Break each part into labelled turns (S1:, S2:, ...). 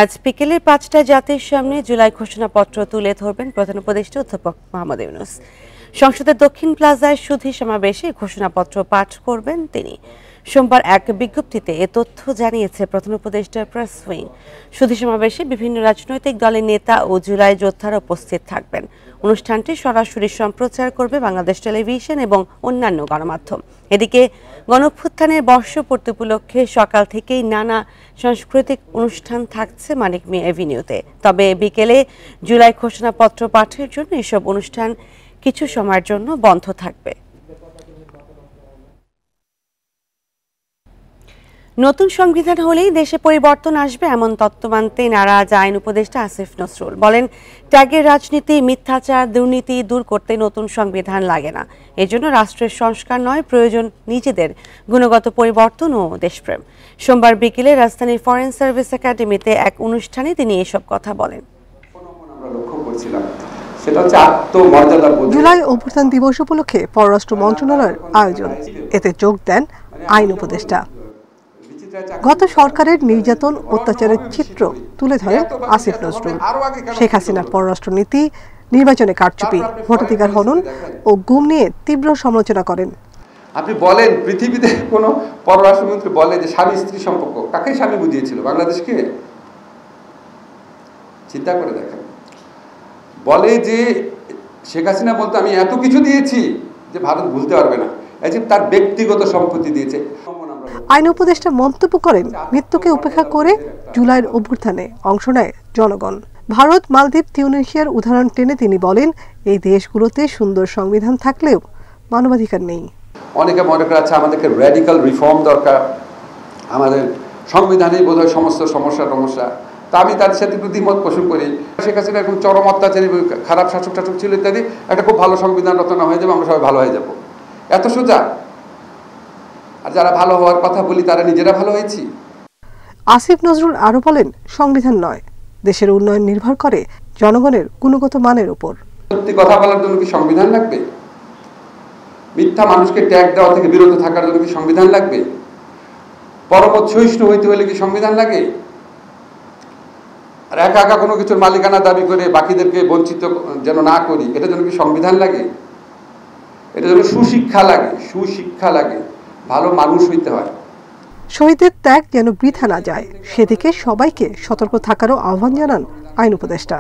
S1: আজ বিকেলে ৫টায় জাতির সামনে জুলাই ঘোষণাপত্র তুলে ধরবেন প্রধান উপদেষ্টা অধ্যাপক মোহাম্মদ ইউনূস। সংসদের দক্ষিণ প্লাজায় সুধী সমাবেশে ঘোষণাপত্র পাঠ করবেন তিনি। সোমবার এক বিজ্ঞপ্তিতে এ তথ্য জানিয়েছে প্রধান উপদেষ্টার প্রেস উইং। সুধী সমাবেশে বিভিন্ন রাজনৈতিক দলের নেতা ও জুলাই যোদ্ধারা উপস্থিত থাকবেন। অনুষ্ঠানটি সরাসরি সম্প্রচার করবে বাংলাদেশ টেলিভিশন এবং অন্যান্য গণমাধ্যম। এদিকে গণঅভ্যুত্থানের বর্ষপূর্তি উপলক্ষে সকাল থেকেই নানা সাংস্কৃতিক অনুষ্ঠান থাকছে মানিক মিয়া এভিনিউতে। তবে বিকেলে জুলাই ঘোষণাপত্র পাঠের জন্য এসব অনুষ্ঠান কিছু সময়ের জন্য বন্ধ থাকবে। নতুন সংবিধান হলেই দেশে পরিবর্তন আসবে এমন তত্ত্ব মানতে নারাজ আইন উপদেষ্টা আসিফ নজরুল বলেন, ত্যাগের রাজনীতি, মিথ্যাচার, দুর্নীতি দূর করতে নতুন সংবিধান লাগে না। এজন্য রাষ্ট্রের সংস্কার নয়, প্রয়োজন নিজেদের গুণগত পরিবর্তন ও দেশপ্রেম। সোমবার বিকেলে রাজধানীর ফরেন সার্ভিস একাডেমিতে এক অনুষ্ঠানে তিনি এসব কথা বলেন।
S2: জুলাই অভ্যুত্থান দিবস উপলক্ষে পররাষ্ট্র মন্ত্রণালয়ের আয়োজন, এতে যোগ দেন আইন উপদেষ্টা। গত সরকারের নির্যাতন অত্যাচারের চিত্র তুলে ধরেন আসিফ নজরুল। শেখ হাসিনার পররাষ্ট্রনীতি, নির্বাচনে কারচুপি, ভোটাধিকার হনন ও গুম নিয়ে তীব্র সমালোচনা করেন।
S3: আপনি বলেন, পৃথিবীতে কোনো পররাষ্ট্রমন্ত্রী বলে যে স্বামী স্ত্রী সম্পর্ক, কাকে স্বামী বুঝিয়েছিল? বাংলাদেশকে? চিন্তা করে দেখেন। বলে যে শেখ হাসিনা বলতে আমি এত কিছু দিয়েছি যে ভারত ভুলতে পারবে না, এই যে তার ব্যক্তিগত সম্পত্তি দিয়েছে।
S2: আইন উপদেষ্টা মন্তব্য করেন, মৃত্যুকে উপেক্ষা করে জুলাইয়ের অভ্যুত্থানে অংশ নেয় জনগণ। ভারত, মালদ্বীপ, তিউনিসিয়ার উদাহরণ টেনে তিনি বলেন, এই দেশগুলোতে সুন্দর সংবিধান থাকলেও মানবাধিকার নেই।
S3: অনেকে মনে করে আছে আমাদেরকে র্যাডিক্যাল রিফর্ম দরকার, আমাদের সংবিধানেই বোধহয় সমস্ত সমস্যা। তা আমি তাদের সাথে একটু দ্বিমত পোষণ করি। শেখ হাসিনা এখন চরম অত্যাচারী, খারাপ শাসক ছিল ইত্যাদি, একটা খুব ভালো সংবিধান রচনা হয়ে যাবে, আমরা সবাই ভালো হয়ে যাব, এত সোজা? আর যারা ভালো হওয়ার কথা বলি তারা নিজেরা ভালো হয়েছি।
S2: আসিফ নজরুল আরো বলেন, সংবিধান নয়, দেশের উন্নয়ন নির্ভর করে জনগণের গুণগত মানের উপর।
S3: সত্যি কথা বলার জন্য কি সংবিধান লাগবে? মিথ্যা মানুষকে ট্যাগ দেওয়া থেকে বিরত থাকার জন্য কি সংবিধান লাগবে? পরমত সহিষ্ণু হইতে হলে কি সংবিধান লাগে? আর একা কোনো কিছুর মালিকানা দাবি করে বাকিদেরকে বঞ্চিত যেন না করি, এটার জন্য কি সংবিধান লাগে? এটার জন্য সুশিক্ষা লাগে, ভালো মানুষ হইতে হয়।
S2: শহীদের ত্যাগ যেন বৃথা না যায়, সেদিকে সবাইকে সতর্ক থাকারও আহ্বান জানান আইন উপদেষ্টা।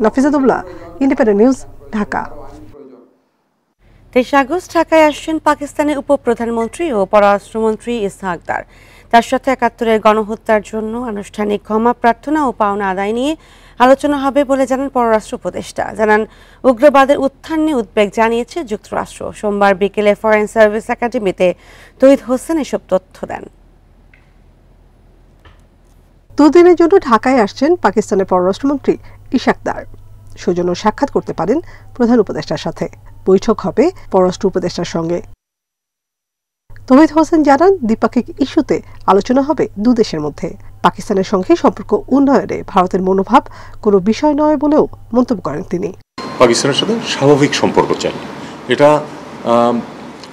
S2: নাফিজাতুল্লাহ, ইন্ডিপেন্ডেন্ট নিউজ, ঢাকা।
S1: 23 আগস্ট ঢাকায় আসছেন পাকিস্তানের উপপ্রধানমন্ত্রী ও পররাষ্ট্রমন্ত্রী ইসহাক দার। তার সাথে ৭১-এর গণহত্যার জন্য আনুষ্ঠানিক ক্ষমা প্রার্থনা ও পাওনা আদায় নিয়ে আলোচনা হবে বলে জানান পররাষ্ট্র উপদেষ্টা। জানান, উগ্রবাদের উত্থান নিয়ে উদ্বেগ জানিয়েছে যুক্তরাষ্ট্র। সোমবার বিকেলে ফরেন সার্ভিস একাডেমিতে তৌহিদ হোসেন এসব তথ্য দেন।
S2: দুদিনের জন্য ঢাকায় আসছেন পাকিস্তানের পররাষ্ট্রমন্ত্রী ইসহাক দার। সৌজন্য সাক্ষাৎ করতে পারেন প্রধান উপদেষ্টার সাথে। বৈঠক হবে পররাষ্ট্র উপদেষ্টার সঙ্গে। তৌহিদ হোসেন জানান, দ্বিপাক্ষিক ইস্যুতে আলোচনা হবে দুদেশের মধ্যে। পাকিস্তানের সঙ্গে সম্পর্ক উন্নয়নে ভারতের মনোভাব কোনো বিষয় নয় বলেও মন্তব্য করেন তিনি।
S4: পাকিস্তানের সাথে স্বাভাবিক সম্পর্ক চাই, এটা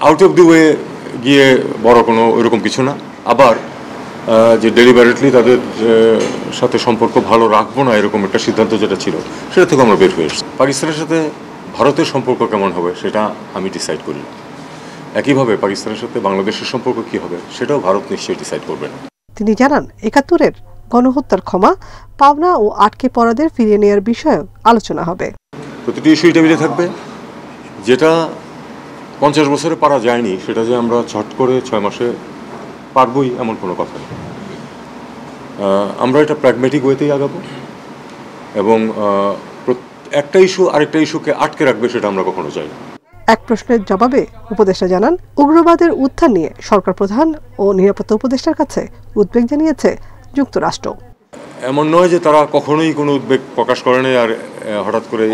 S4: আউট অফ দি ওয়ে গিয়ে বড় কোনো এরকম কিছু না। আবার যে ডেলিবারেটলি তাদের সাথে সম্পর্ক ভালো রাখবো না এরকম একটা সিদ্ধান্ত যেটা ছিল, সেটা থেকে আমরা বের হয়ে এসেছি। পাকিস্তানের সাথে ভারতের সম্পর্ক কেমন হবে সেটা আমি ডিসাইড করি। একইভাবে পাকিস্তানের সাথে বাংলাদেশের সম্পর্ক কি হবে সেটাও ভারত নিশ্চয়ই ডিসাইড করবে না।
S2: তিনি জানান, ৭১-এর গণহত্যার ক্ষমা, পাওনা ও আটকে পড়াদের ফিরিয়ে নেওয়ার বিষয়ে আলোচনা হবে।
S4: প্রতিটি ইস্যুই টেবিলে থাকবে। যেটা ৫০ বছরে পারা যায়নি সেটা যে আমরা ছট করে ৬ মাসে পারবই এমন কোনো কথা নেই। আমরা এটা প্র্যাগমেটিক ওয়েতেই আগাবো এবং একটা ইস্যু আরেকটা ইস্যুকে আটকে রাখবে সেটা আমরা কখনো চাই না।
S2: এক প্রশ্নের জবাবে উপদেষ্টা জানান, উগ্রবাদের উত্থান নিয়ে সরকার প্রধান ও নিরাপত্তা উপদেষ্টার কাছে উদ্বেগ জানিয়েছে যুক্তরাষ্ট্র।
S4: এমন নয় যে তারা কখনোই কোনো উদ্বেগ প্রকাশ করেনি আর হঠাৎ করে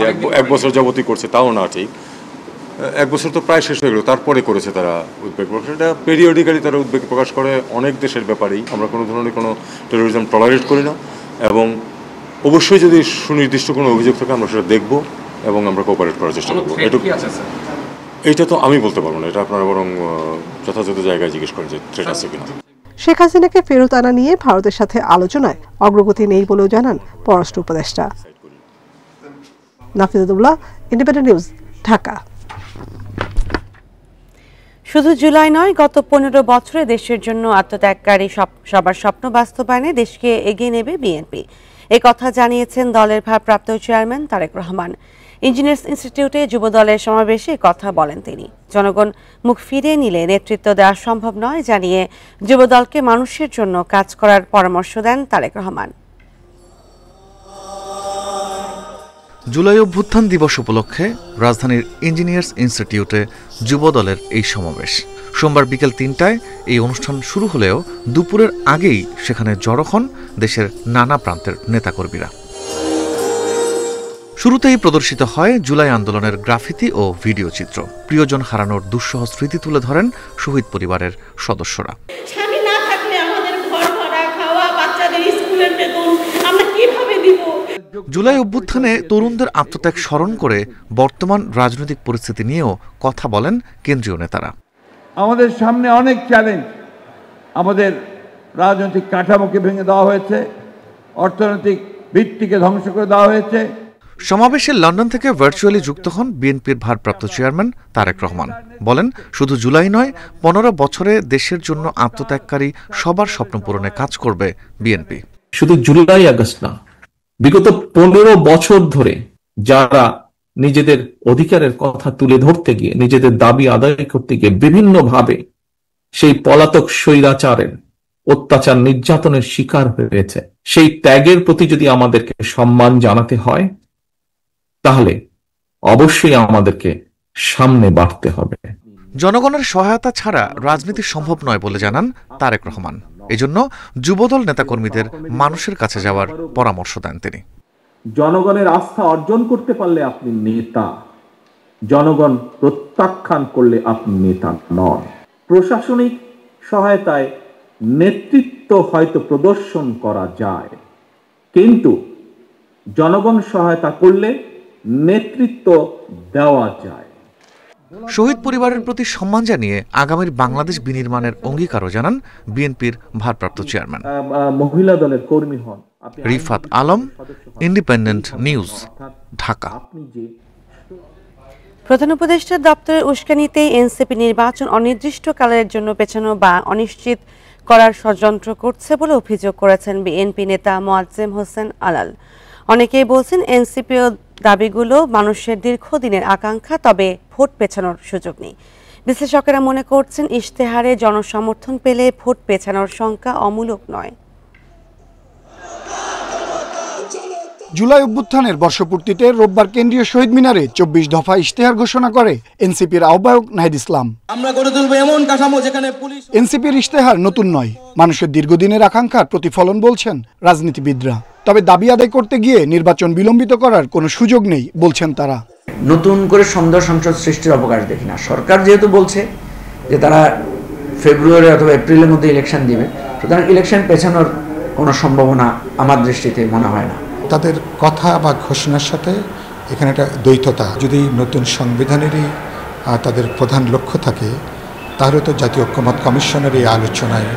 S4: এক বছর যাবতই করছে, তাও না ঠিক। 1 বছর তো প্রায় শেষ হয়ে গেল, তারপরে করেছে তারা উদ্বেগ প্রকাশ। এটা পেরিয়ডিক্যালি তারা উদ্বেগ প্রকাশ করে অনেক দেশের ব্যাপারেই। আমরা কোনো ধরনের কোনো টেরোরিজম টলারেট করি না এবং অবশ্যই যদি সুনির্দিষ্ট কোনো অভিযোগ থাকে আমরা সেটা দেখব এবং আমরা কোঅপারেট করার চেষ্টা করবো। এইটা তো আমি বলতে পারবো না, এটা আপনারা বরং যথাযথ জায়গায় জিজ্ঞেস করেন যে থ্রেট আছে কিনা।
S2: শেখ হাসিনাকে ফেরত আনা নিয়ে ভারতের সাথে আলোচনায় অগ্রগতি নেই বলেও জানান পররাষ্ট্র উপদেষ্টা। নাফিজুল্লাহ, ইন্ডিপেন্ডেন্ট নিউজ, ঢাকা।
S1: শুধু জুলাই নয়, গত 15 বছরে দেশের জন্য আত্মত্যাগকারী সবার স্বপ্ন বাস্তবায়নে দেশকে এগিয়ে নেবে বিএনপি। কথা জানিয়েছেন দলের ভারপ্রাপ্ত চেয়ারম্যান তারেক রহমান। ইঞ্জিনিয়ার্স ইনস্টিটিউটে যুব দলের সমাবেশে কথা বলেন তিনি। জনগণ মুখ ফিরিয়ে নিলে নেতৃত্ব দেওয়া সম্ভব নয় জানিয়ে যুব দলকে মানুষের জন্য কাজ করার পরামর্শ দেন তারেক রহমান।
S5: জুলাই অভ্যুত্থান দিবস উপলক্ষে রাজধানীর ইঞ্জিনিয়ার্স ইনস্টিটিউটে যুব দলের এই সমাবেশ। সোমবার বিকেল 3টায় এই অনুষ্ঠান শুরু হলেও দুপুরের আগেই সেখানে জড়ো হন দেশের নানা প্রান্তের নেতাকর্মীরা। শুরুতেই প্রদর্শিত হয় জুলাই আন্দোলনের গ্রাফিতি ও ভিডিও চিত্র। প্রিয়জন হারানোর দুঃসহ স্মৃতি তুলে ধরেন শহীদ পরিবারের সদস্যরা। জুলাই অভ্যুত্থানে তরুণদের আত্মত্যাগ স্মরণ করে বর্তমান রাজনৈতিক পরিস্থিতি নিয়েও কথা বলেন কেন্দ্রীয় নেতারা।
S6: আমাদের সামনে অনেক চ্যালেঞ্জ। আমাদের রাজনৈতিক কাঠামোকে ভেঙে দেওয়া হয়েছে, অর্থনৈতিক ভিত্তিকে ধ্বংস করে দেওয়া হয়েছে।
S5: সমাবেশে লন্ডন থেকে ভার্চুয়ালি যুক্ত হন বিএনপির ভারপ্রাপ্ত চেয়ারম্যান তারেক রহমান। বলেন, শুধু জুলাই নয়, 15 বছরে দেশের জন্য আত্মত্যাগকারী সবার স্বপ্ন পূরণে কাজ করবে বিএনপি।
S7: শুধু জুলাই আগস্ট না, বিগত 15 বছর ধরে যারা নিজেদের অধিকারের কথা তুলে ধরতে গিয়ে, নিজেদের দাবি আদায় করতে গিয়ে বিভিন্নভাবে সেই পলাতক স্বৈরাচারের অত্যাচার নির্যাতনের শিকার হয়েছে, সেই ত্যাগের প্রতি যদি আমাদেরকে সম্মান জানাতে হয় তাহলে অবশ্যই আমাদেরকে সামনে বাড়তে হবে।
S5: জনগণের সহায়তা ছাড়া রাজনীতি সম্ভব নয় বলে জানান তারেক রহমান। এজন্য যুবদল নেতাকর্মীদের মানুষের কাছে যাওয়ার পরামর্শ দেন তিনি।
S7: জনগণের আস্থা অর্জন করতে পারলে আপনি নেতা, জনগণ প্রত্যাখ্যান করলে আপনি নেতা নন। প্রশাসনিক সহায়তায় নেতৃত্ব হয়তো প্রদর্শন করা যায়, কিন্তু জনগণ সহায়তা করলে নেতৃত্ব দেওয়া যায়।
S5: শহীদ পরিবারের প্রতি সম্মান জানিয়ে আগামীর বাংলাদেশ বিনির্মাণের অঙ্গীকারও জানান বিএনপির ভারপ্রাপ্ত চেয়ারম্যান।
S7: মহিলা দলের কর্মী হন।
S5: Rifat Alam, independent News, Dhaka.
S1: প্রধান উপদেষ্টার দপ্তরের উস্কানিতে এনসিপি নির্বাচন অনির্দিষ্টকালের জন্য পেছানো বা অনিশ্চিত করার ষড়যন্ত্র করছে বলে অভিযোগ করেছেন বিএনপি নেতা মোয়াজ্জেম হোসেন আলাল। অনেকেই বলছেন এনসিপিও দাবিগুলো মানুষের দীর্ঘদিনের আকাঙ্ক্ষা, তবে ভোট পেছানোর সুযোগ নেই। বিশ্লেষকেরা মনে করছেন ইশতেহারে জনসমর্থন পেলে ভোট পেছানোর শঙ্কা অমূলক নয়।
S8: জুলাই অভ্যুত্থানের বর্ষপূর্তিতে রোববার কেন্দ্রীয় শহীদ মিনারে 24 দফা ইশতেহার ঘোষণা করে এনসিপির আহ্বায়ক নাহিদ ইসলাম।
S9: আমরা গড়ে তুলব এমন কাঠামো যেখানে পুলিশ।
S8: এনসিপির ইশতেহার নতুন নয়, মানুষের দীর্ঘদিনের আকাঙ্ক্ষার প্রতিফলন বলছেন রাজনীতিবিদরা। তবে দাবি আদায় করতে গিয়ে নির্বাচন বিলম্বিত করার কোনো সুযোগ নেই বলছেন তারা।
S10: নতুন করে সুন্দর সংসদ সৃষ্টির অবকাশ দেখি না। সরকার যেহেতু বলছে যে তারা ফেব্রুয়ারি অথবা এপ্রিলের মধ্যে ইলেকশন দিবে, সুতরাং ইলেকশন পেছানোর কোনো সম্ভাবনা আমার দৃষ্টিতে মনে হয় না।
S11: তাদের কথা বা ঘোষণার সাথে এখানে একটা দ্বৈততা। যদি নতুন সংবিধানেরই তাদের প্রধান লক্ষ্য থাকে, তাহলে তো জাতীয় ঐক্যমত কমিশনের এই আলোচনায়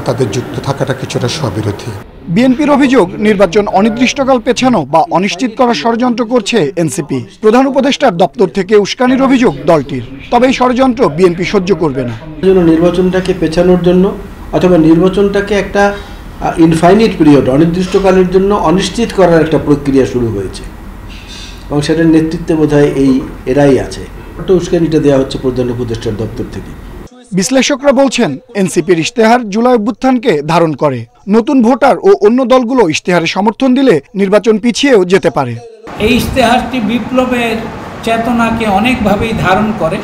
S11: তাদের যুক্ত থাকাটা কিছুটা স্ববিরোধী।
S8: বিএনপির অভিযোগ, নির্বাচন অনির্দিষ্টকাল পেছানো বা অনিশ্চিত করার ষড়যন্ত্র করছে এনসিপি। প্রধান উপদেষ্টার দপ্তর থেকে উস্কানির অভিযোগ দলটির। তবে এই ষড়যন্ত্র বিএনপি সহ্য করবে না।
S9: নির্বাচনটাকে পেছানোর জন্য অথবা নির্বাচনটাকে একটা ইনফাইনিট পিরিয়ড, অনির্দিষ্টকালের জন্য অনিশ্চিত করার একটা প্রক্রিয়া শুরু হয়েছে এবং সেটার নেতৃত্বে বোধহয় এরাই আছে। ওটা উস্কানিটা দেওয়া হচ্ছে প্রধান উপদেষ্টার দপ্তর থেকে।
S8: বিশ্লেষকরা বলছেন এনসিপির ইশতেহার জুলাই অভ্যুত্থানকে ধারণ করে। নতুন ভোটার ও অন্য দলগুলো ইশতেহারে সমর্থন দিলে নির্বাচন পিছিয়েও যেতে পারে।
S12: এই ইশতেহারটি বিপ্লবের চেতনাকে অনেকভাবেই ধারণ করে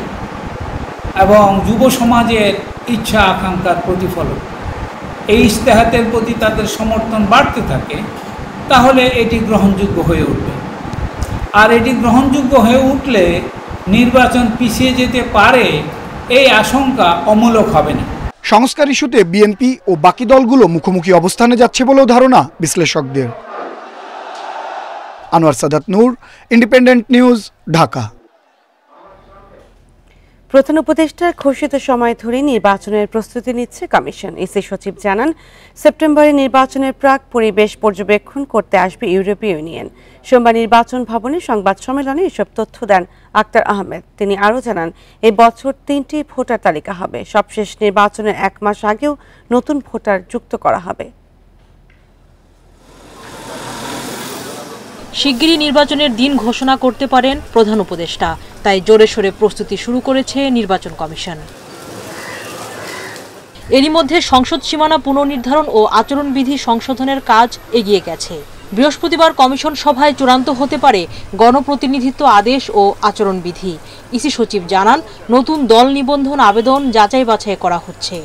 S12: এবং যুব সমাজের ইচ্ছা আকাঙ্ক্ষার প্রতিফলন। এই ইশতেহারের প্রতি তাদের সমর্থন বাড়তে থাকে, তাহলে এটি গ্রহণযোগ্য হয়ে উঠবে। আর এটি গ্রহণযোগ্য হয়ে উঠলে নির্বাচন পিছিয়ে যেতে পারে, এই আশঙ্কা অমূলক হবে না।
S8: সংস্কার ইস্যুতে বিএনপি ও বাকি দলগুলো মুখোমুখি অবস্থানে যাচ্ছে বলেও ধারণা বিশ্লেষকদের। আনোয়ার সাদাত নূর, ইন্ডিপেন্ডেন্ট নিউজ, ঢাকা।
S1: প্রধান উপদেষ্টার ঘোষিত সময় ধরে নির্বাচনের প্রস্তুতি নিচ্ছে কমিশন। ইসি সচিব জানান, সেপ্টেম্বরে নির্বাচনের প্রাক পরিবেশ পর্যবেক্ষণ করতে আসবে ইউরোপীয় ইউনিয়ন। সোমবার নির্বাচন ভবনে সংবাদ সম্মেলনে এসব তথ্য দেন আক্তার আহমেদ। তিনি আরও জানান, এই বছর 3টি ভোটার তালিকা হবে। সবশেষ নির্বাচনের 1 মাস আগেও নতুন ভোটার যুক্ত করা হবে।
S13: শিগগিরই নির্বাচনের দিন ঘোষণা করতে পারেন প্রধান উপদেষ্টা, তাই জোরে সোরে প্রস্তুতি শুরু করেছে নির্বাচন কমিশন। এরই মধ্যে সংসদ সীমানা পুনর্নির্ধারণ ও আচরণবিধি সংশোধনের কাজ এগিয়ে গেছে। বৃহস্পতিবার কমিশন সভায় চূড়ান্ত হতে পারে গণপ্রতিনিধিত্ব আদেশ ও আচরণবিধি। ইসি সচিব জানান, নতুন দল নিবন্ধন আবেদন যাচাই বাছাই করা হচ্ছে।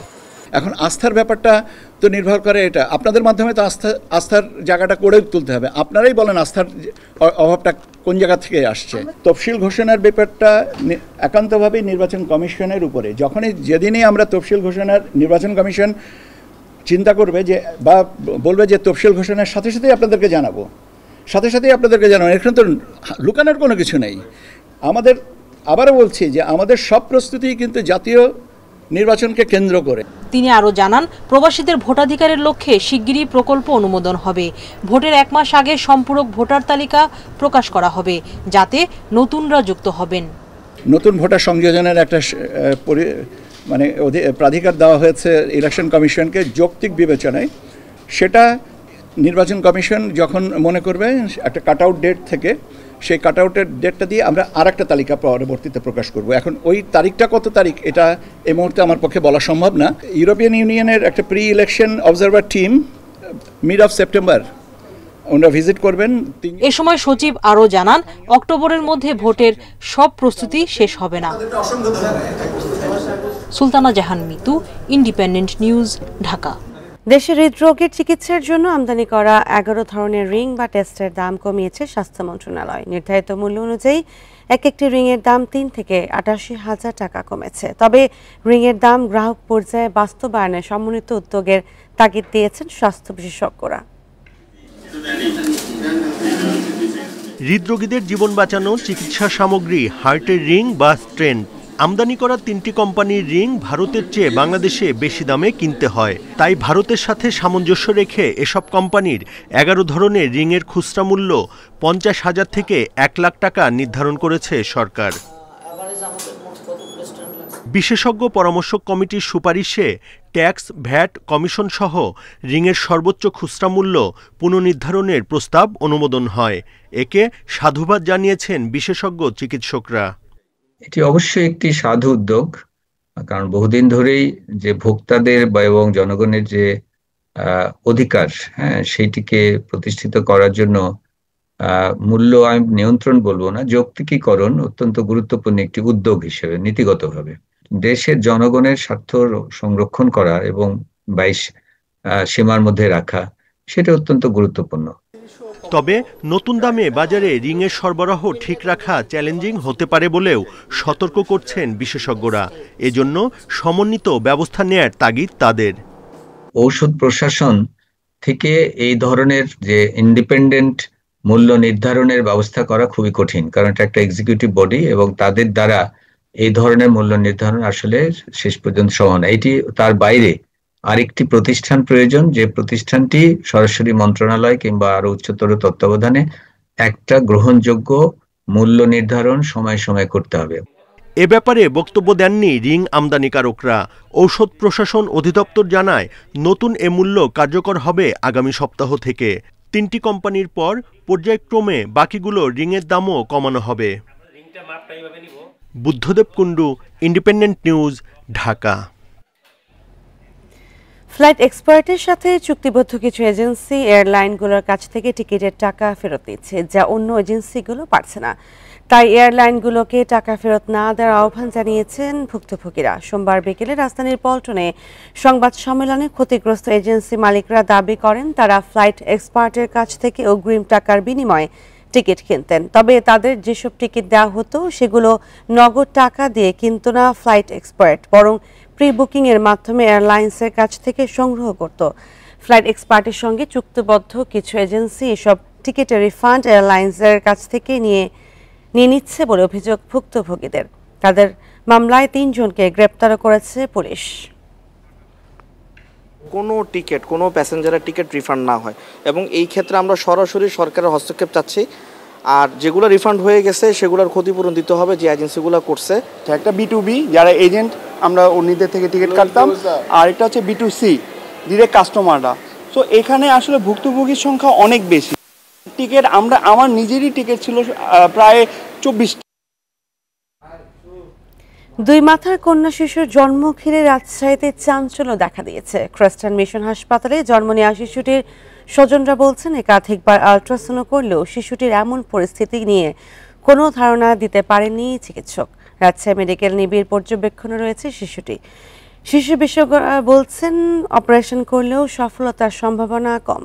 S14: এখন আস্থার ব্যাপারটা তো নির্ভর করে, এটা আপনাদের মাধ্যমে তো আস্থার জায়গাটা করে তুলতে হবে। আপনারাই বলেন আস্থার অভাবটা কোন জায়গা থেকে আসছে। তফসিল ঘোষণার ব্যাপারটা একান্তভাবেই নির্বাচন কমিশনের উপরে। যেদিনই আমরা তফসিল ঘোষণার নির্বাচন কমিশন চিন্তা করবে যে বা বলবে যে তফসিল ঘোষণার সাথে সাথেই আপনাদেরকে জানাবো, এখানে তো লুকানোর কোনো কিছু নেই। আমাদের আবারও বলছি যে আমাদের সব প্রস্তুতি কিন্তু জাতীয় নির্বাচনকে কেন্দ্র করে।
S13: তিনি আরও জানান, প্রবাসীদের ভোটাধিকারের লক্ষ্যে শিগগিরই প্রকল্প অনুমোদন হবে। ভোটের 1 মাস আগে সম্পূরক ভোটার তালিকা প্রকাশ করা হবে, যাতে নতুনরা যুক্ত হবেন।
S14: নতুন ভোটার সংযোজনের একটা প্রাধিকার দেওয়া হয়েছে ইলেকশন কমিশনকে যৌক্তিক বিবেচনায়। সেটা নির্বাচন কমিশন যখন মনে করবে একটা কাট আউট ডেট থেকে, সেই কাট আউটের ডেটটা দিয়ে আমরা আরেকটা তালিকা পরবর্তীতে প্রকাশ করব। এখন ওই তারিখটা কত তারিখ এটা এই মুহূর্তে আমার পক্ষে বলা সম্ভব না। ইউরোপিয়ান ইউনিয়নের একটা pre election observer team mid of September ওনারা ভিজিট করবেন।
S13: এ সময় সচিব আরও জানান, অক্টোবরের মধ্যে ভোটের সব প্রস্তুতি শেষ হবে না। সুলতানা জাহান মিতু, ইন্ডিপেন্ডেন্ট নিউজ, ঢাকা।
S1: দেশে হৃদরোগের চিকিৎসার জন্য আমদানি করা 11 ধরনের রিং বা টেস্টের দাম কমিয়েছে স্বাস্থ্য মন্ত্রণালয়। নির্ধারিত মূল্য অনুযায়ী একটি রিংয়ের দাম 3 থেকে 88,000 টাকা কমেছে। তবে রিংয়ের দাম গ্রাহক পর্যায়ে বাস্তবায়নে সমন্বিত উদ্যোগের তাগিদ দিয়েছেন স্বাস্থ্য বিশেষজ্ঞরা।
S15: হৃদরোগীদের জীবন বাঁচানো চিকিৎসা সামগ্রী হার্টের রিং বা স্টেন্ট আমদানি করা 3টি কোম্পানির রিং ভারতের চেয়ে বাংলাদেশে বেশি দামে কিনতে হয়। তাই ভারতের সাথে সামঞ্জস্য রেখে এসব কোম্পানির 11 ধরনের রিংয়ের খুচরা মূল্য 50,000 থেকে 1 লাখ টাকা নির্ধারণ করেছে সরকার। বিশেষজ্ঞ পরামর্শক কমিটির সুপারিশে ট্যাক্স, ভ্যাট, কমিশন সহ রিংয়ের সর্বোচ্চ খুচরা মূল্য পুনর্নির্ধারণের প্রস্তাব অনুমোদন হয়। একে সাধুবাদ জানিয়েছেন বিশেষজ্ঞ চিকিৎসকরা।
S16: এটি অবশ্যই একটি সাধু উদ্যোগ, কারণ বহুদিন ধরেই যে ভোক্তাদের এবং জনগণের যে অধিকার, সেইটিকে প্রতিষ্ঠিত করার জন্য মূল্য আইন নিয়ন্ত্রণ বলবো না, যৌক্তিকীকরণ অত্যন্ত গুরুত্বপূর্ণ একটি উদ্যোগ হিসেবে নীতিগতভাবে দেশের জনগণের স্বার্থ সংরক্ষণ করা এবং 22 সীমার মধ্যে রাখা, সেটা অত্যন্ত গুরুত্বপূর্ণ।
S15: তবে নতুন দামে বাজারে রিংয়ের সরবরাহ ঠিক রাখা চ্যালেঞ্জিং হতে পারে বলেও সতর্ক করছেন বিশেষজ্ঞরা। এজন্য সমন্বিত ব্যবস্থা নেয়ার তাগিদ তাদের।
S16: ঔষধ প্রশাসন থেকে এই ধরনের যে ইন্ডিপেন্ডেন্ট মূল্য নির্ধারণের ব্যবস্থা করা খুবই কঠিন, কারণ এটা একটা এক্সিকিউটিভ বডি এবং তাদের দ্বারা এই ধরনের মূল্য নির্ধারণ আসলে শেষ পর্যন্ত সম্ভব না। এটি তার বাইরে আরেকটি প্রতিষ্ঠান প্রয়োজন, যে প্রতিষ্ঠানটি সরাসরি মন্ত্রণালয় কিংবা আরো উচ্চতর তত্ত্বাবধানে একটা গ্রহণযোগ্য মূল্য নির্ধারণ সময় সময় করতে হবে।
S15: এ ব্যাপারে বক্তব্য দেননি রিং আমদানিকারকরা। ঔষধ প্রশাসন অধিদপ্তর জানায়, নতুন এ মূল্য কার্যকর হবে আগামী সপ্তাহ থেকে। 3টি কোম্পানির পর পর্যায়ক্রমে বাকিগুলো রিংয়ের দামও কমানো হবে। Buddhadeb Kundu, Independent News, Dhaka.
S1: Flight এক্সপার্টের সাথে চুক্তিবদ্ধ কিছু এজেন্সি এয়ারলাইনগুলোর কাছ থেকে টিকিটের টাকা ফেরত নিচ্ছে, যা অন্য এজেন্সিগুলো পারছে না। তাই এয়ারলাইনগুলোকে টাকা ফেরত না দেওয়ার আহ্বান জানিয়েছেন ভুক্তভোগীরা। সোমবার বিকেলে রাজধানীর পল্টনে সংবাদ সম্মেলনে ক্ষতিগ্রস্ত এজেন্সি মালিকরা দাবি করেন, তারা ফ্লাইট এক্সপার্টের কাছ থেকে অগ্রিম টাকার বিনিময়ে টিকিট কিনতেন। তবে তাদের যেসব টিকিট দেওয়া হতো সেগুলো নগদ টাকা দিয়ে কিনত না ফ্লাইট এক্সপার্ট, বরং প্রি বুকিং এর মাধ্যমে এয়ারলাইন্সের কাছ থেকে সংগ্রহ করত। ফ্লাইট এক্সপার্টের সঙ্গে চুক্তিবদ্ধ কিছু এজেন্সি এসব টিকিটের রিফান্ড এয়ারলাইন্সের কাছ থেকে নিয়ে নিচ্ছে বলে অভিযোগ ভুক্তভোগীদের। তাদের মামলায় ৩ জনকে গ্রেপ্তার করেছে পুলিশ।
S17: কোনো টিকিট, কোনো প্যাসেঞ্জারের টিকিট রিফান্ড না হয় এবং এই ক্ষেত্রে আমরা সরাসরি সরকারের হস্তক্ষেপ চাচ্ছি। আর যেগুলো রিফান্ড হয়ে গেছে সেগুলোর ক্ষতিপূরণ দিতে হবে যে এজেন্সিগুলো করছে।
S18: একটা B2B যারা এজেন্ট, আমরা ওনাদের থেকে টিকিট কাটতাম, আর এটা হচ্ছে B2C ডিরেক্ট কাস্টমাররা। সো এখানে আসলে ভুক্তভোগীর সংখ্যা অনেক বেশি। টিকিট আমার নিজেরই টিকিট ছিল প্রায় 24।
S1: দুই মাথার কন্যা শিশুর জন্ম ঘিরে রাজশাহীতে চাঞ্চল্য দেখা দিয়েছে। খ্রিস্টান মিশন হাসপাতালে জন্ম নেওয়া শিশুটির স্বজনরা বলছেন একাধিকবার আল্ট্রাসাউন্ড করলেও শিশুটির এমন পরিস্থিতি নিয়ে কোনো ধারণা দিতে পারেননি চিকিৎসক। রাজশাহী মেডিকেল নিবিড় পর্যবেক্ষণে রয়েছে শিশুটি। শিশু বিশেষজ্ঞরা বলছেন অপারেশন করলেও সফলতার সম্ভাবনা কম।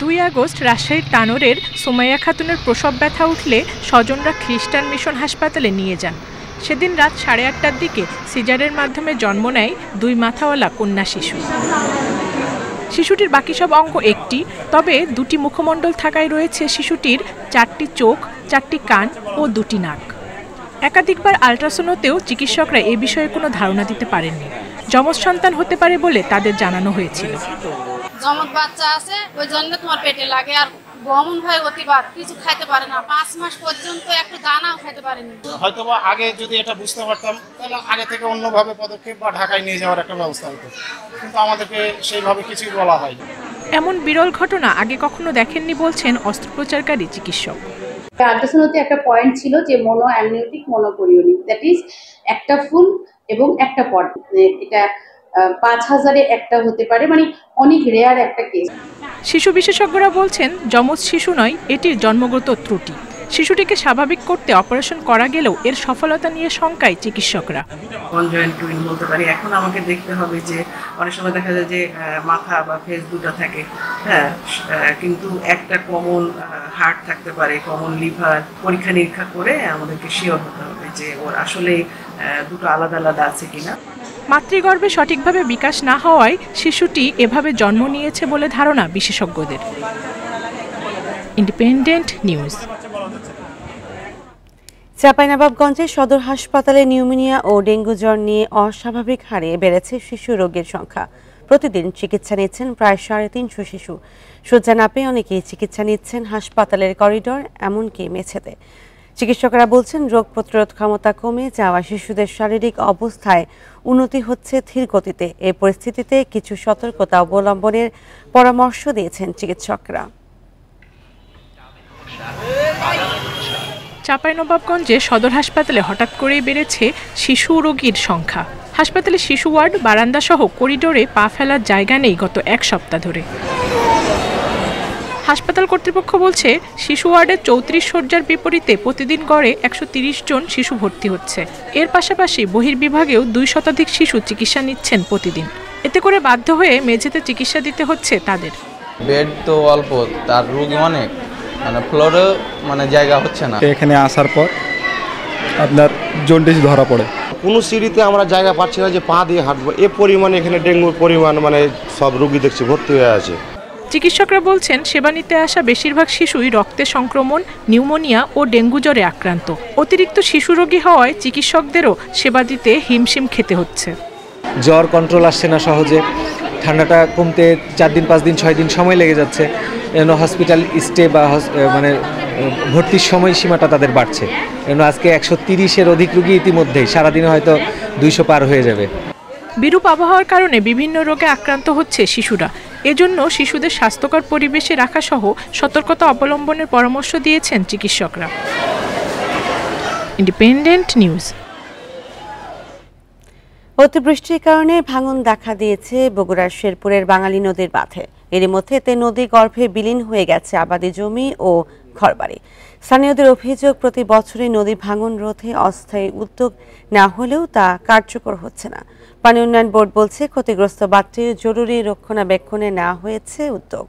S19: 2 আগস্ট রাজশাহীর তানোরের সুমাইয়া খাতুনের প্রসব ব্যথা উঠলে স্বজনরা খ্রিস্টান মিশন হাসপাতালে নিয়ে যান। সেদিন রাত 8:30টার দিকে সিজারের মাধ্যমে জন্ম নেয় 2 মাথাওয়ালা কন্যা শিশু। শিশুটির বাকি সব অঙ্গ একটি, তবে 2টি মুখমণ্ডল থাকায় রয়েছে শিশুটির 4টি চোখ, 4টি কান ও 2টি নাক। একাধিকবার আল্ট্রাসাউন্ডেও চিকিৎসকরা এ বিষয়ে কোনো ধারণা দিতে পারেননি। যমজ সন্তান হতে পারে বলে তাদের জানানো হয়েছিল।
S20: যমজ বাচ্চা আছে, ওই জন্য তোমার পেটে লাগে, আর গমন হয় অতিবার, কিছু খাইতে পারে না, 5 মাস পর্যন্ত একটু দানাও খাইতে পারেনি।
S21: হয়তো আগে যদি এটা বুঝতে পারতাম তাহলে আগে থেকে অন্যভাবে পদক্ষেপ বা ঢাকায় নিয়ে যাওয়ার একটা ব্যবস্থা হতো, কিন্তু আমাদেরকে সেইভাবে কিছুই বলা হয়নি।
S19: এমন বিরল ঘটনা আগে কখনো দেখেননি বলছেন অস্ত্রোপচারকারী চিকিৎসক।
S22: আল্ট্রাসাউন্ডে একটা পয়েন্ট ছিল যে মোনো অ্যামনিওটিক মনোকোরিওনিক, দ্যাট ইজ একটা ফুল এবং একটা পট, এটা 5000-এ একটা হতে পারে, মানে অনেক রেয়ার একটা কেস।
S19: শিশু বিশেষজ্ঞরা বলছেন যমজ শিশু নয়, এটির জন্মগত ত্রুটি। শিশুটিকে স্বাভাবিক করতে অপারেশন করা গেলেও এর সফলতা নিয়ে শঙ্কায় চিকিৎসকরা।
S23: কনজয়েন্ট টুইন বলতে পারি। এখন আমাকে দেখতে হবে যে অনেক সময় দেখা যায় যে মাথা বা ফেস দুটো থাকে, হ্যাঁ, কিন্তু একটা কমন হার্ট থাকতে পারে, কমন লিভার। পরীক্ষা নিরীক্ষা করে আমাদেরকে শিওর হতে হবে যে ওর আসলে দুটো আলাদা আলাদা আছে কিনা।
S19: মাতৃগর্ভে সঠিকভাবে বিকাশ না হওয়ায় শিশুটি এভাবে জন্ম নিয়েছে বলে ধারণা বিশেষজ্ঞদের। Independent news.
S1: চাঁপাইনবাবগঞ্জের সদর হাসপাতালে নিউমোনিয়া ও ডেঙ্গু জ্বর নিয়ে অস্বাভাবিক হারে বেড়েছে শিশু রোগীর সংখ্যা। প্রতিদিন চিকিৎসা নিচ্ছেন প্রায় 350 শিশু। শয্যা না পেয়ে অনেকেই চিকিৎসা নিচ্ছেন হাসপাতালের করিডোর, এমনকি মেঝেতে। চিকিৎসকরা বলছেন রোগ প্রতিরোধ ক্ষমতা কমে যাওয়া শিশুদের শারীরিক অবস্থায় উন্নতি হচ্ছে ধীর গতিতে। এই পরিস্থিতিতে কিছু সতর্কতা অবলম্বনের পরামর্শ দিয়েছেন চিকিৎসকরা।
S19: চাঁপাইনবাবগঞ্জে সদর হাসপাতালে হঠাৎ করেই বেড়েছে শিশু রোগীর সংখ্যা। হাসপাতালে শিশু ওয়ার্ড, বারান্দা সহ করিডোরে পা ফেলার জায়গা নেই গত 1 সপ্তাহ ধরে। হাসপাতাল কর্তৃপক্ষ বলছে শিশু ওয়ার্ডের 34 শয্যার বিপরীতে প্রতিদিন গড়ে 130 জন শিশু ভর্তি হচ্ছে। এর পাশাপাশি বহির্বিভাগেও 2 শতাধিক শিশু চিকিৎসা নিচ্ছেন প্রতিদিন। এতে করে বাধ্য হয়ে মেঝেতে চিকিৎসা দিতে হচ্ছে তাদের।
S24: বেড তো অল্প, তার রোগী অনেক, মানে ফ্লোরে মানে জায়গা হচ্ছে না।
S25: এখানে আসার পর আপনার জন্ডিস ধরা পড়ে।
S26: কোনো সিঁড়িতে আমরা জায়গা পাচ্ছি না যে পা দিয়ে হাঁটবো, এ পরিমাণে এখানে ডেঙ্গুর পরিমাণ, মানে সব রোগী দেখছি ভর্তি হয়ে আছে।
S19: চিকিৎসকরা বলছেন সেবা নিতে আসা বেশিরভাগ শিশুই রক্তে সংক্রমণ, নিউমোনিয়া ও ডেঙ্গু জ্বরে আক্রান্ত। অতিরিক্ত শিশু রোগী হওয়ায় চিকিৎসকদেরও সেবা দিতে হিমশিম খেতে হচ্ছে।
S27: জ্বর কন্ট্রোল আসছে না সহজে, ঠান্ডাটা কমতে 4 দিন 5 দিন 6 দিন সময় লেগে যাচ্ছে। হসপিটাল স্টে বা মানে ভর্তির সময়সীমাটা তাদের বাড়ছে। আজকে 130-এর অধিক রোগী ইতিমধ্যেই, সারাদিনে হয়তো 200 পার হয়ে যাবে।
S19: বিরূপ আবহাওয়ার কারণে বিভিন্ন রোগে আক্রান্ত হচ্ছে শিশুরা। এজন্য শিশুদের স্বাস্থ্যকর পরিবেশে রাখা সহ সতর্কতা অবলম্বনের পরামর্শ দিয়েছেন চিকিৎসকরা। Independent news.
S1: অতিবৃষ্টির কারণে ভাঙন দেখা দিয়েছে বগুড়ার শেরপুরের বাঙালি নদীর বাঁধে। এরই মধ্যে এতে নদী গর্ভে বিলীন হয়ে গেছে আবাদি জমি ও ঘরবাড়ি। স্থানীয়দের অভিযোগ, প্রতি বছরই নদী ভাঙন রোধে অস্থায়ী উদ্যোগ না হলেও তা কার্যকর হচ্ছে না। পানি উন্নয়ন বোর্ড বলছে ক্ষতিগ্রস্ত বাঁধটির জরুরি রক্ষণাবেক্ষণে নেওয়া হয়েছে উদ্যোগ।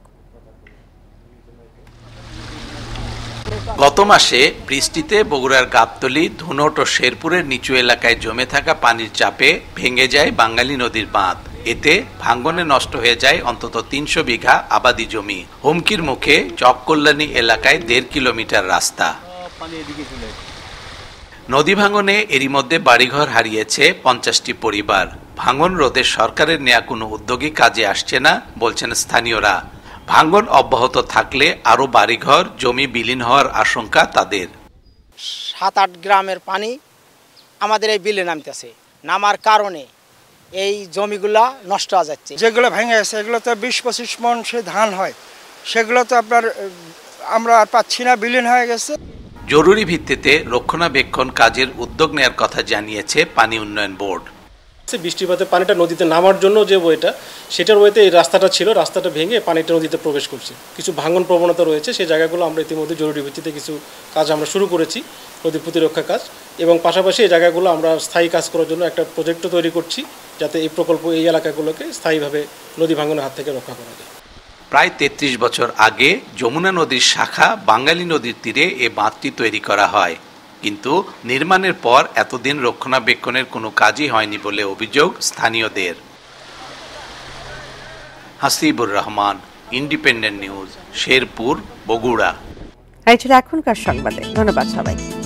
S28: গত মাসে বৃষ্টিতে বগুড়ার গাবতলী, ধুনট ও শেরপুরের নিচু এলাকায় জমে থাকা পানির চাপে ভেঙে যায় বাঙালি নদীর বাঁধ। এতে ভাঙ্গনে নষ্ট হয়ে যায় অন্তত 300 বিঘা আবাদি জমি। হুমকির মুখে চককল্যাণী এলাকায় 1.5 কিলোমিটার রাস্তা। নদী ভাঙনে এরই মধ্যে বাড়িঘর হারিয়েছে 50টি পরিবার। ভাঙন রোধে সরকারের নেয়া কোনো উদ্যোগই কাজে আসছে না বলছেন স্থানীয়রা। ভাঙন অব্যাহত থাকলে আরো বাড়িঘর জমি বিলীন হওয়ার আশঙ্কা তাদের।
S2: 7-8 গ্রামের পানি আমাদের এই বিলে নামতেছে, নামার কারণে এই জমিগুলা নষ্ট হয়ে যাচ্ছে।
S3: যেগুলো ভেঙে গেছে এগুলো তো 20-25 মণ সে ধান হয়, সেগুলো তো আপনার আমরা আর পাচ্ছি না, বিলীন হয়ে গেছে।
S28: জরুরি ভিত্তিতে রক্ষণাবেক্ষণ কাজের উদ্যোগ নেওয়ার কথা জানিয়েছে পানি উন্নয়ন বোর্ড।
S4: বৃষ্টিপাতে পানিটা নদীতে নামার জন্য যে ওয়েটা, সেটার ওয়েতে এই রাস্তাটা ছিল, রাস্তাটা ভেঙে পানিটা নদীতে প্রবেশ করছে। কিছু ভাঙন প্রবণতা রয়েছে, সেই জায়গাগুলো আমরা ইতিমধ্যে জরুরি ভিত্তিতে কিছু কাজ আমরা শুরু করেছি, নদী প্রতিরক্ষা কাজ, এবং পাশাপাশি এই জায়গাগুলো আমরা স্থায়ী কাজ করার জন্য একটা প্রজেক্টও তৈরি করছি, যাতে এই প্রকল্প এই এলাকাগুলোকে স্থায়ীভাবে নদী ভাঙনের হাত থেকে রক্ষা করা যায়।
S28: প্রায় 33 বছর আগে যমুনা নদীর শাখা বাঙালি নদীর তীরে এ বাঁধটি তৈরি করা হয়, কিন্তু নির্মাণের পর এতদিন রক্ষণাবেক্ষণের কোনো কাজই হয়নি বলে অভিযোগ স্থানীয়দের। Hasibur Rahman, independent news, Sherpur, Bogura.
S1: এই ছিল এখনকার সংবাদে। ধন্যবাদ সবাইকে।